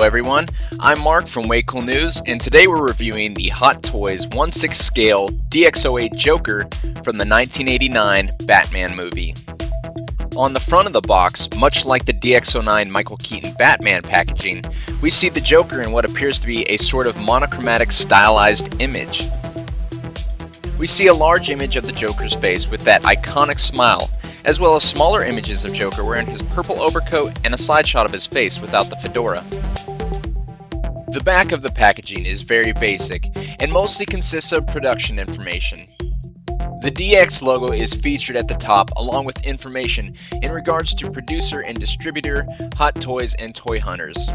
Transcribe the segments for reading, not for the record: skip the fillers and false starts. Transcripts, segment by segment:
everyone, I'm Mark from Way Cool News, and today we're reviewing the Hot Toys 1/6 scale DX08 Joker from the 1989 Batman movie. On the front of the box, much like the DX09 Michael Keaton Batman packaging, we see the Joker in what appears to be a sort of monochromatic stylized image. We see a large image of the Joker's face with that iconic smile, as well as smaller images of Joker wearing his purple overcoat and a side shot of his face without the fedora. The back of the packaging is very basic and mostly consists of production information. The DX logo is featured at the top along with information in regards to producer and distributor, Hot Toys and Toy Hunters.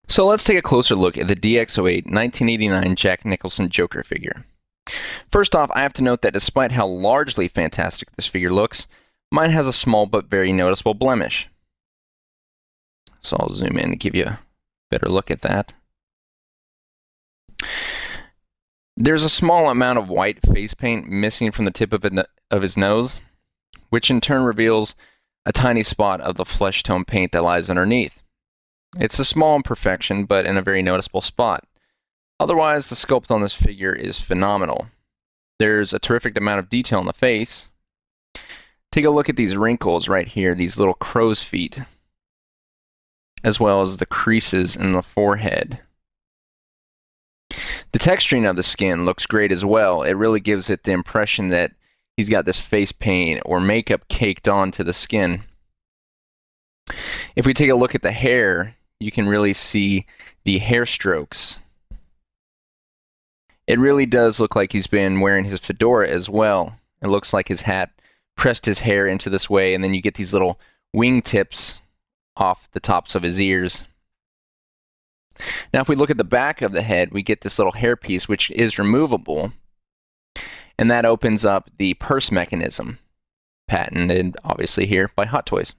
So let's take a closer look at the DX08 1989 Jack Nicholson Joker figure. First off, I have to note that despite how largely fantastic this figure looks, mine has a small but very noticeable blemish. So I'll zoom in to give you a better look at that. There's a small amount of white face paint missing from the tip of his nose, which in turn reveals a tiny spot of the flesh tone paint that lies underneath. It's a small imperfection, but in a very noticeable spot. Otherwise, the sculpt on this figure is phenomenal. There's a terrific amount of detail in the face. Take a look at these wrinkles right here, these little crow's feet, as well as the creases in the forehead. The texturing of the skin looks great as well. It really gives it the impression that he's got this face paint or makeup caked onto the skin. If we take a look at the hair, you can really see the hair strokes. It really does look like he's been wearing his fedora as well. It looks like his hat pressed his hair into this way, and then you get these little wingtips off the tops of his ears. Now if we look at the back of the head, we get this little hairpiece which is removable, and that opens up the purse mechanism, patented obviously here by Hot Toys.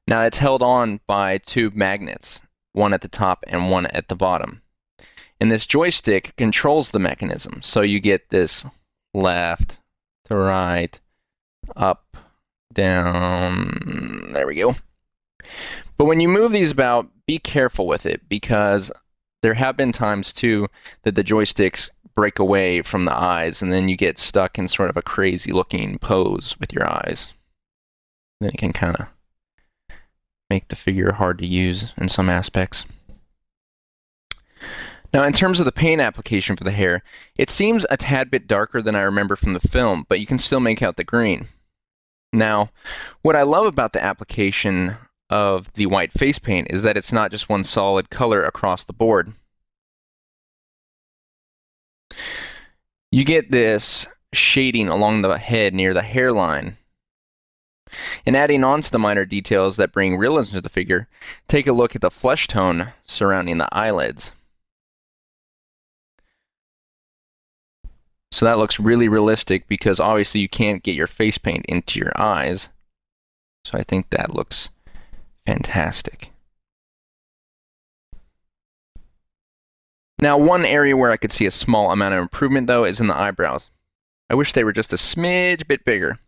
Now it's held on by two magnets, one at the top and one at the bottom. And this joystick controls the mechanism, so you get this left to right, up, down, there we go. But when you move these about, be careful with it, because there have been times too that the joysticks break away from the eyes and then you get stuck in sort of a crazy looking pose with your eyes. Then it can kind of make the figure hard to use in some aspects. Now in terms of the paint application for the hair, it seems a tad bit darker than I remember from the film, but you can still make out the green. Now, what I love about the application of the white face paint is that it's not just one solid color across the board. You get this shading along the head near the hairline. And adding on to the minor details that bring realism to the figure, take a look at the flesh tone surrounding the eyelids. So that looks really realistic because obviously you can't get your face paint into your eyes. So I think that looks fantastic. Now one area where I could see a small amount of improvement though is in the eyebrows. I wish they were just a smidge bit bigger.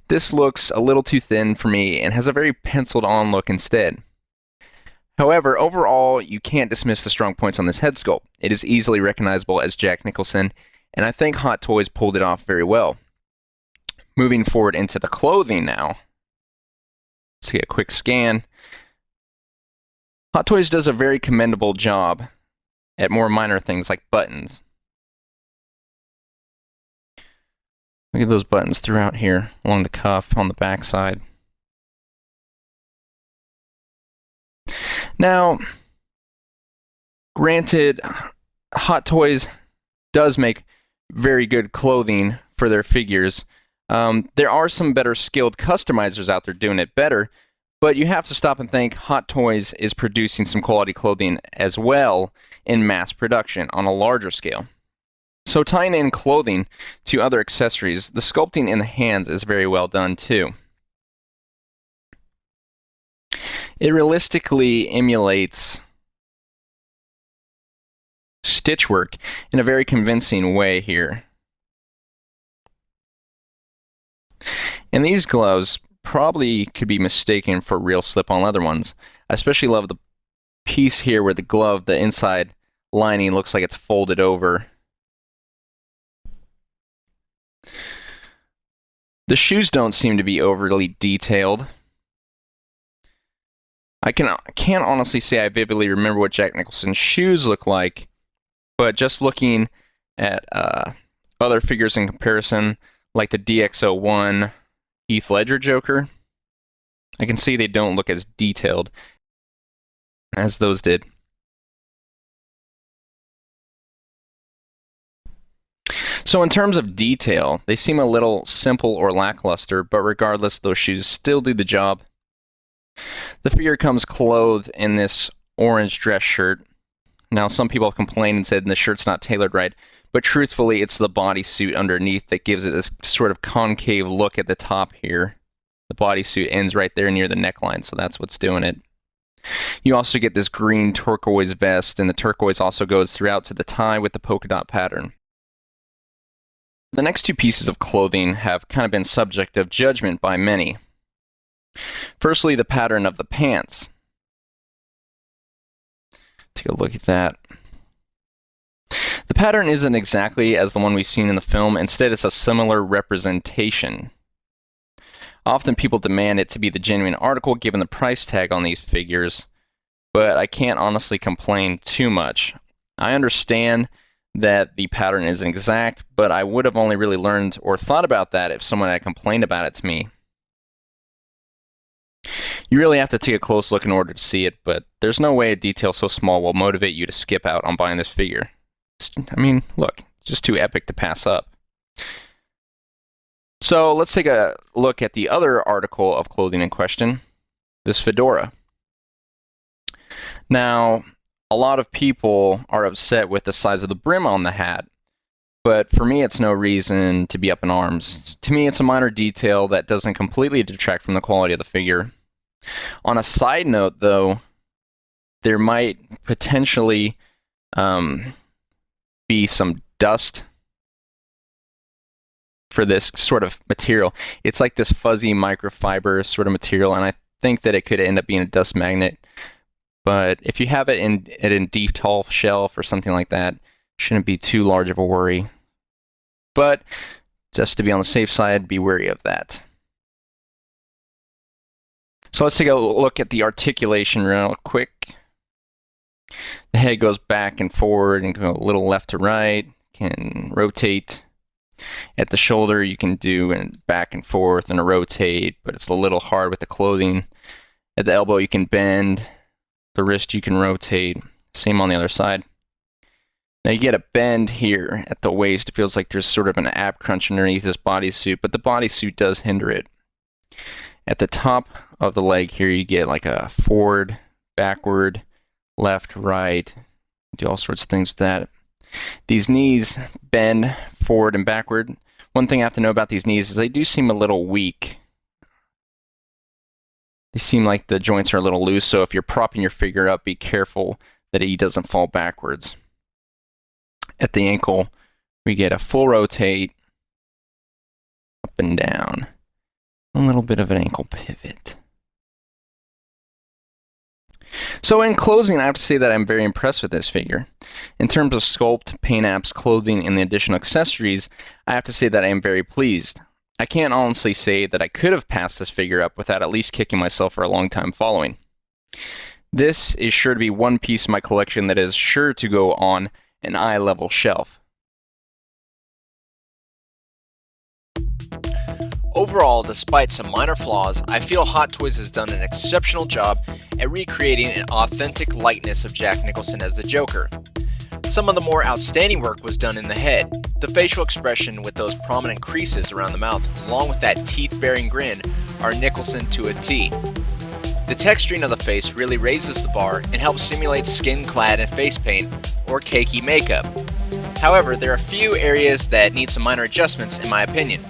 This looks a little too thin for me and has a very penciled on look instead. However, overall, you can't dismiss the strong points on this head sculpt. It is easily recognizable as Jack Nicholson, and I think Hot Toys pulled it off very well. Moving forward into the clothing now, Let's get a quick scan. Hot Toys does a very commendable job at more minor things like buttons. Look at those buttons throughout here, along the cuff, on the back side. Now, granted, Hot Toys does make very good clothing for their figures. There are some better skilled customizers out there doing it better, but you have to stop and think Hot Toys is producing some quality clothing as well in mass production on a larger scale. So tying in clothing to other accessories, the sculpting in the hands is very well done too. It realistically emulates stitchwork in a very convincing way here. And these gloves probably could be mistaken for real slip-on leather ones. I especially love the piece here where the glove, the inside lining looks like it's folded over. The shoes don't seem to be overly detailed. I can't honestly say I vividly remember what Jack Nicholson's shoes look like, but just looking at other figures in comparison, like the DX01 Heath Ledger Joker, I can see they don't look as detailed as those did. So in terms of detail, they seem a little simple or lackluster, but regardless, those shoes still do the job. The figure comes clothed in this orange dress shirt. Now, some people have complained and said the shirt's not tailored right, but truthfully, it's the bodysuit underneath that gives it this sort of concave look at the top here. The bodysuit ends right there near the neckline, so that's what's doing it. You also get this green turquoise vest, and the turquoise also goes throughout to the tie with the polka dot pattern. The next two pieces of clothing have kind of been subject of judgment by many. Firstly, the pattern of the pants. Take a look at that. The pattern isn't exactly as the one we've seen in the film. Instead, it's a similar representation. Often people demand it to be the genuine article given the price tag on these figures, but I can't honestly complain too much. I understand that the pattern isn't exact, but I would have only really learned or thought about that if someone had complained about it to me. You really have to take a close look in order to see it, but there's no way a detail so small will motivate you to skip out on buying this figure. I mean, look, it's just too epic to pass up. So let's take a look at the other article of clothing in question, this fedora. Now, a lot of people are upset with the size of the brim on the hat, but for me it's no reason to be up in arms. To me it's a minor detail that doesn't completely detract from the quality of the figure. On a side note though, there might potentially be some dust for this sort of material. It's like this fuzzy microfiber sort of material, and I think that it could end up being a dust magnet. But if you have it in deep tall shelf or something like that, shouldn't be too large of a worry. But just to be on the safe side, be wary of that. So let's take a look at the articulation real quick. The head goes back and forward and go a little left to right, can rotate. At the shoulder, you can do a back and forth and a rotate, but it's a little hard with the clothing. At the elbow, you can bend. The wrist, you can rotate. Same on the other side. Now you get a bend here at the waist. It feels like there's sort of an ab crunch underneath this bodysuit, but the bodysuit does hinder it. At the top of the leg here, you get like a forward, backward, left, right. Do all sorts of things with that. These knees bend forward and backward. One thing I have to know about these knees is they do seem a little weak. They seem like the joints are a little loose, so if you're propping your figure up, be careful that he doesn't fall backwards. At the ankle, we get a full rotate, up and down, a little bit of an ankle pivot. So in closing, I have to say that I'm very impressed with this figure. In terms of sculpt, paint apps, clothing, and the additional accessories, I have to say that I am very pleased. I can't honestly say that I could have passed this figure up without at least kicking myself for a long time following. This is sure to be one piece of my collection that is sure to go on an eye-level shelf. Overall, despite some minor flaws, I feel Hot Toys has done an exceptional job at recreating an authentic likeness of Jack Nicholson as the Joker. Some of the more outstanding work was done in the head. The facial expression with those prominent creases around the mouth, along with that teeth-baring grin, are Nicholson to a T. The texturing of the face really raises the bar and helps simulate skin-clad and face paint or cakey makeup. However, there are a few areas that need some minor adjustments in my opinion.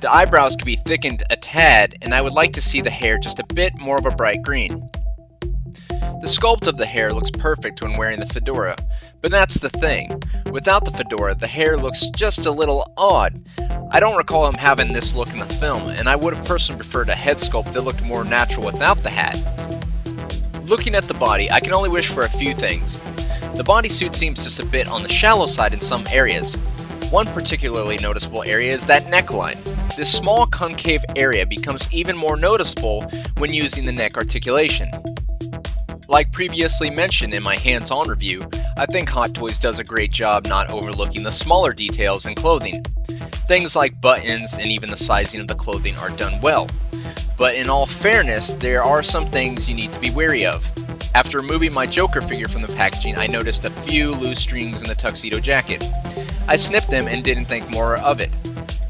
The eyebrows could be thickened a tad, and I would like to see the hair just a bit more of a bright green. The sculpt of the hair looks perfect when wearing the fedora, but that's the thing. Without the fedora, the hair looks just a little odd. I don't recall him having this look in the film, and I would have personally preferred a head sculpt that looked more natural without the hat. Looking at the body, I can only wish for a few things. The bodysuit seems just a bit on the shallow side in some areas. One particularly noticeable area is that neckline. This small concave area becomes even more noticeable when using the neck articulation. Like previously mentioned in my hands-on review, I think Hot Toys does a great job not overlooking the smaller details in clothing. Things like buttons and even the sizing of the clothing are done well. But in all fairness, there are some things you need to be wary of. After removing my Joker figure from the packaging, I noticed a few loose strings in the tuxedo jacket. I snipped them and didn't think more of it.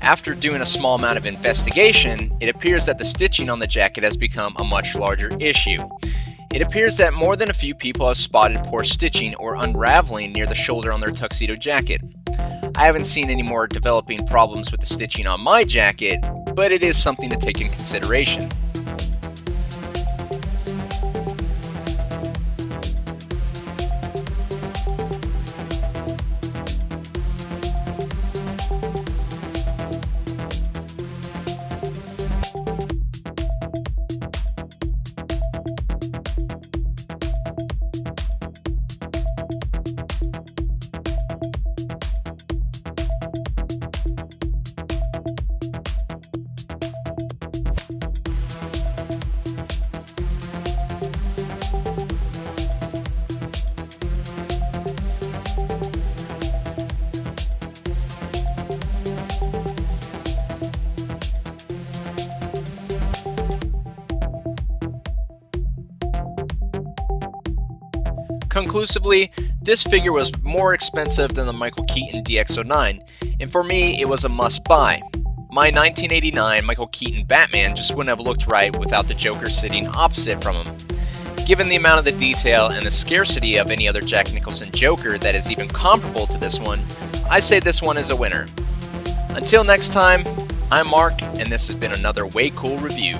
After doing a small amount of investigation, it appears that the stitching on the jacket has become a much larger issue. It appears that more than a few people have spotted poor stitching or unraveling near the shoulder on their tuxedo jacket. I haven't seen any more developing problems with the stitching on my jacket, but it is something to take in consideration. Conclusively, this figure was more expensive than the Michael Keaton DX09, and for me, it was a must-buy. My 1989 Michael Keaton Batman just wouldn't have looked right without the Joker sitting opposite from him. Given the amount of the detail and the scarcity of any other Jack Nicholson Joker that is even comparable to this one, I say this one is a winner. Until next time, I'm Mark, and this has been another Way Cool review.